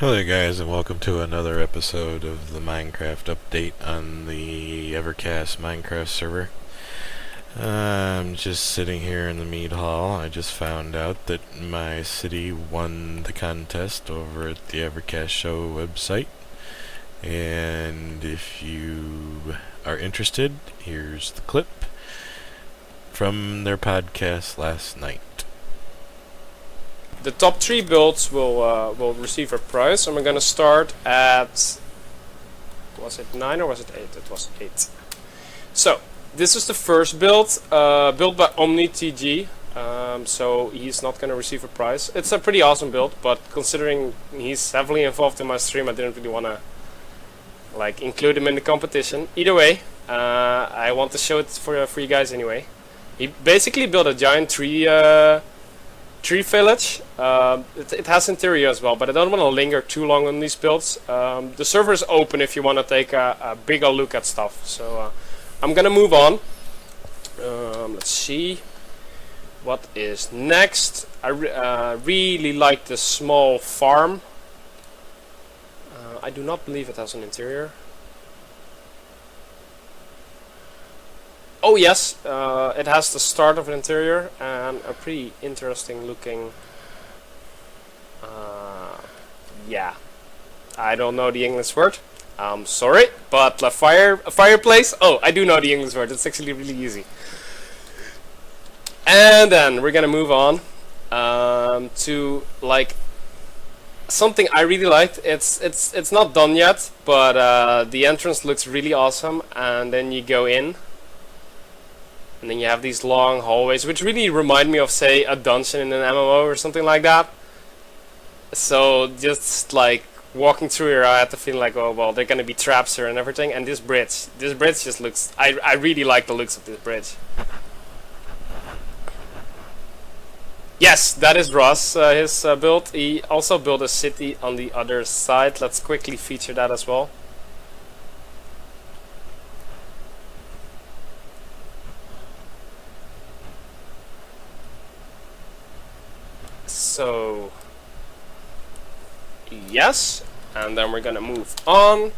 Hello there guys, and welcome to another episode of the Minecraft update on the Evercast Minecraft server. I'm just sitting here in the mead hall. I just found out that my city won the contest over at the Evercast show website, and if you are interested, here's the clip from their podcast last night. The top 3 builds will receive a prize, and we're gonna start at, was it 9 or was it 8? It was 8. So this is the first build, built by Omni TG. So he's not gonna receive a prize. It's a pretty awesome build, but considering he's heavily involved in my stream, I didn't really wanna include him in the competition. Either way, I want to show it for you guys anyway. He basically built a giant tree village. It has interior as well, but I don't want to linger too long on these builds. The server is open if you want to take a bigger look at stuff. So I'm gonna move on. Let's see what is next. I really like the small farm. I do not believe it has an interior. Oh yes, it has the start of an interior and a pretty interesting looking, yeah, I don't know the English word, I'm sorry, but a fireplace, oh, I do know the English word, it's actually really easy. And then we're gonna move on to something I really liked. It's not done yet, but the entrance looks really awesome, and then you go in. And then you have these long hallways, which really remind me of, say, a dungeon in an MMO or something like that. So just like walking through here, I had to feel like, oh well, they're gonna be traps here and everything. And this bridge just looks. I really like the looks of this bridge. Yes, that is Ross, his build. He also built a city on the other side. Let's quickly feature that as well. So yes, and then we're gonna move on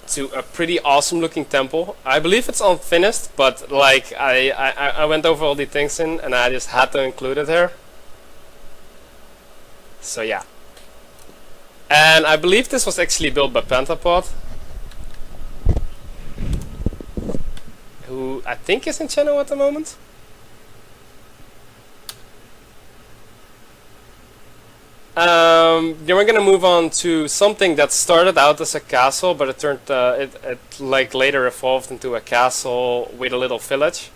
to a pretty awesome looking temple. I believe it's unfinished, but like I went over all the things in and I just had to include it here. So yeah, and I believe this was actually built by Pentapod, who I think is in channel at the moment. Then we're gonna move on to something that started out as a castle, but it turned it later evolved into a castle with a little village.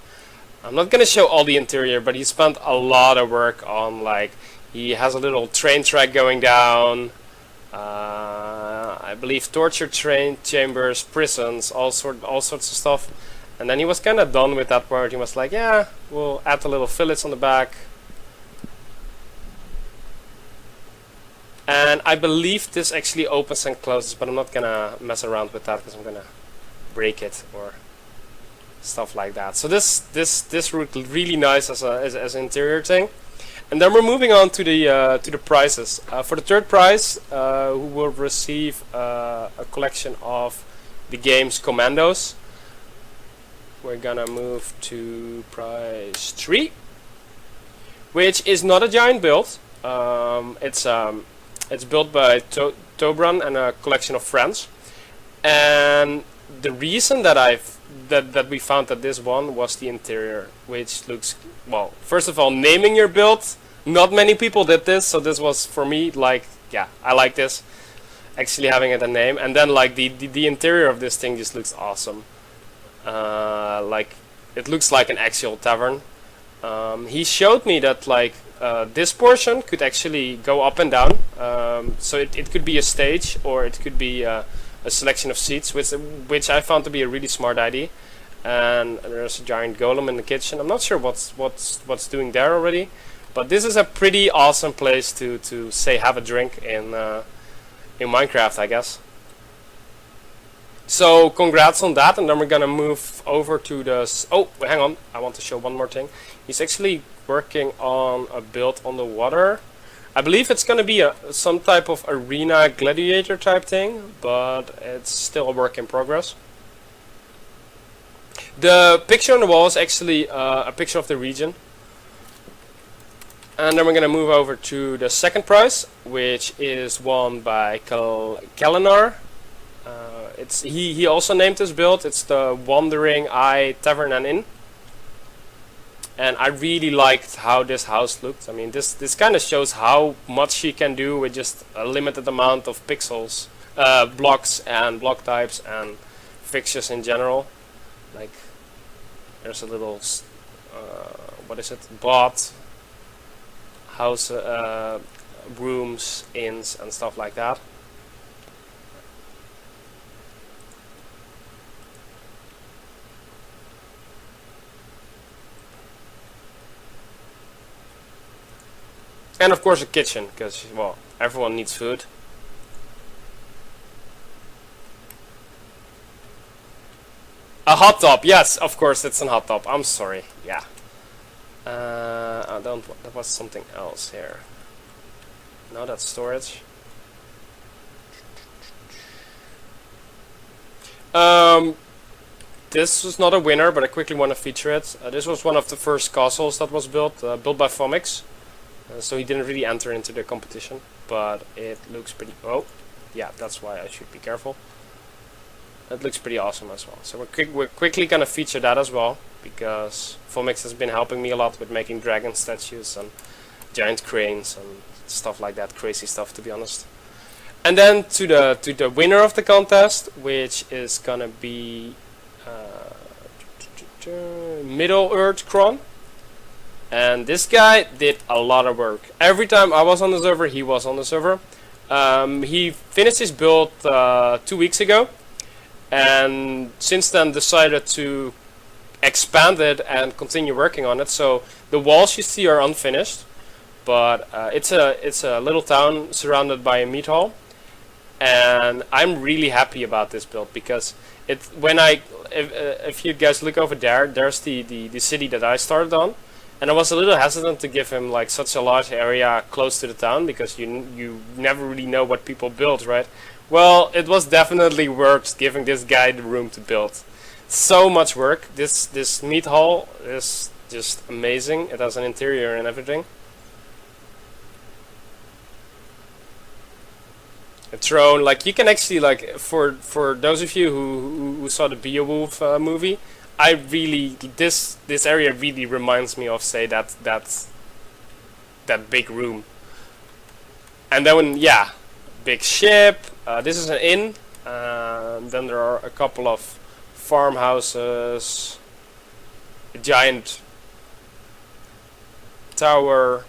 I'm not gonna show all the interior, but he spent a lot of work on, he has a little train track going down. I believe torture train chambers, prisons, all sorts of stuff. And then he was kind of done with that part. He was like, yeah, we'll add a little village on the back. And I believe this actually opens and closes, but I'm not gonna mess around with that because I'm gonna break it or stuff like that. So this looked really nice as an interior thing. And then we're moving on to the prizes. For the third prize, who will receive a collection of the game's commandos. We're gonna move to prize 3, which is not a giant build. It's built by Tobran and a collection of friends, and the reason that we found that this one was the interior, which looks, well, first of all, naming your build. Not many people did this, so this was for me yeah, I like this, actually having it a name. And then the interior of this thing just looks awesome. It looks like an actual tavern. He showed me that this portion could actually go up and down, so it could be a stage or it could be a selection of seats, which I found to be a really smart idea. And there's a giant golem in the kitchen. I'm not sure what's doing there already, but this is a pretty awesome place to say have a drink in Minecraft, I guess. So congrats on that, and then we're gonna move over to the... Oh, hang on, I want to show one more thing. He's actually working on a build on the water. I believe it's gonna be some type of arena gladiator type thing, but it's still a work in progress. The picture on the wall is actually a picture of the region. And then we're gonna move over to the second prize, which is won by Kalinar. He also named this build. It's the Wandering Eye Tavern and Inn. And I really liked how this house looked. I mean, this kind of shows how much you can do with just a limited amount of pixels, blocks and block types and fixtures in general. Like, there's a little, what is it, bot, house, rooms, inns and stuff like that. And of course a kitchen, because, well, everyone needs food. A hot tub, yes, of course it's a hot tub. I'm sorry, yeah. There was something else here. No, that's storage. This was not a winner, but I quickly want to feature it. This was one of the first castles that was built by Fomix. So he didn't really enter into the competition, but it looks pretty... Oh, yeah, that's why I should be careful. It looks pretty awesome as well. So we're quickly gonna feature that as well, because Fomix has been helping me a lot with making dragon statues and giant cranes and stuff like that, crazy stuff to be honest. And then to the winner of the contest, which is gonna be Middle Earth Kron. And this guy did a lot of work. Every time I was on the server, he was on the server. He finished his build 2 weeks ago, and since then decided to expand it and continue working on it. So the walls you see are unfinished, but it's a little town surrounded by a meat hall, and I'm really happy about this build because if you guys look over there, there's the city that I started on. And I was a little hesitant to give him like such a large area close to the town, because you never really know what people build, right? Well, it was definitely worth giving this guy the room to build. So much work. This meat hall is just amazing. It has an interior and everything. A throne, like you can actually, like, for those of you who saw the Beowulf movie, I really, this area really reminds me of, say, that big room. And then, yeah, big ship. This is an inn. Then there are a couple of farmhouses, a giant tower.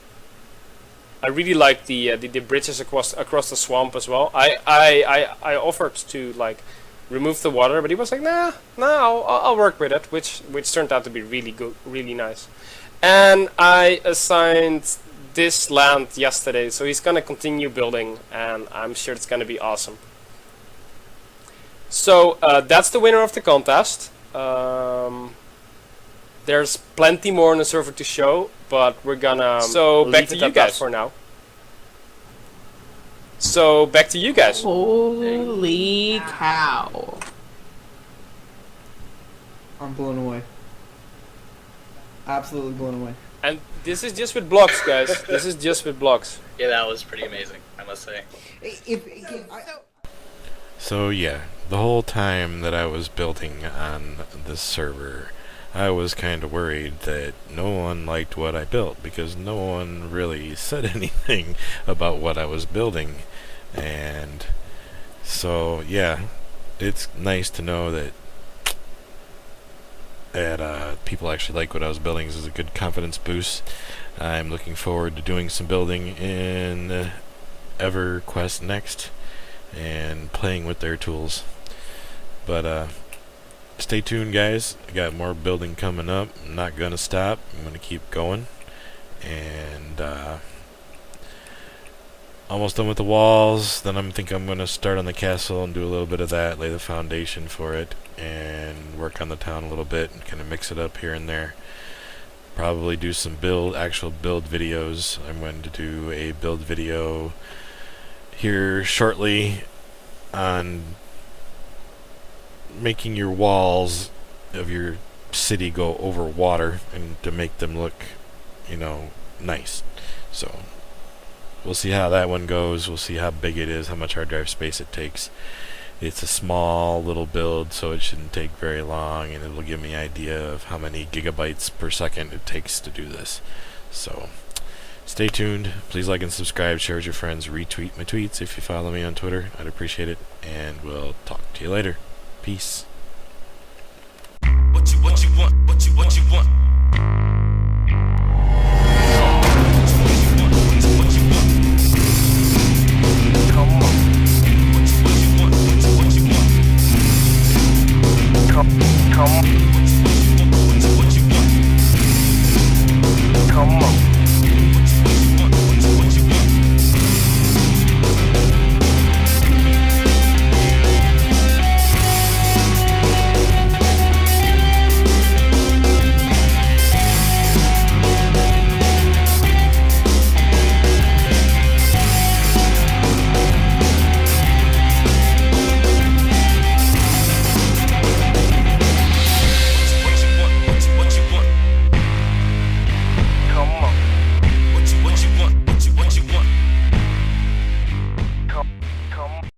I really like the bridges across the swamp as well. I offered to, like, remove the water, but he was like, nah, I'll work with it, which turned out to be really good, really nice. And I assigned this land yesterday, so he's gonna continue building, and I'm sure it's gonna be awesome. So that's the winner of the contest. There's plenty more on the server to show, but we're gonna back to you guys for now. So back to you guys. Holy cow. I'm blown away. Absolutely blown away. And this is just with blocks, guys. This is just with blocks. Yeah, that was pretty amazing, I must say. So yeah, the whole time that I was building on this server, I was kind of worried that no one liked what I built, because no one really said anything about what I was building. And so yeah, it's nice to know that people actually like what I was building. This is a good confidence boost. I'm looking forward to doing some building in EverQuest next and playing with their tools. But stay tuned, guys. I got more building coming up. I'm not gonna stop. I'm gonna keep going. And almost done with the walls. Then I'm gonna start on the castle and do a little bit of that, lay the foundation for it, and work on the town a little bit and kind of mix it up here and there. probably do some actual build videos. I'm going to do a build video here shortly on making your walls of your city go over water and to make them look, you know, nice. So we'll see how that one goes. We'll see how big it is, how much hard drive space it takes. It's a small little build, so it shouldn't take very long, and it will give me an idea of how many gigabytes per second it takes to do this. So stay tuned. Please like and subscribe, share with your friends, retweet my tweets if you follow me on Twitter. I'd appreciate it, and we'll talk to you later. Peace. What you want?